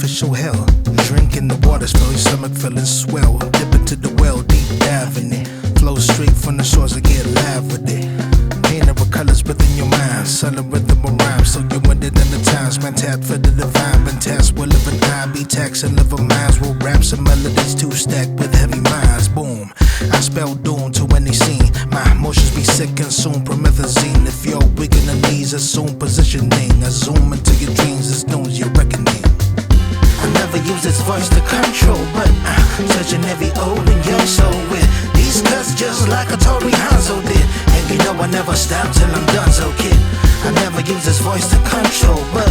artificial hell. Drinking the water, spell your stomach feeling swell. Dip into the well, deep dive in it. Flow straight from the source and get live with it. Paint of colors within your mind. Solid rhythm of rhyme, so you want it in the times. Man, tap for the divine. Been tasked with living I be taxing liver minds. With raps and melodies too stacked with heavy minds. Boom, I spell doom to any scene. My emotions be sick and soon promethazine. If you're weak in the knees, assume positioning. I zoom into your dreams, as known as your reckoning. I never use this voice to control, but touching every old and young soul with these cuts just like a Tory Hanzo did. And you know I never stop till I'm done, so kid. I never use this voice to control, but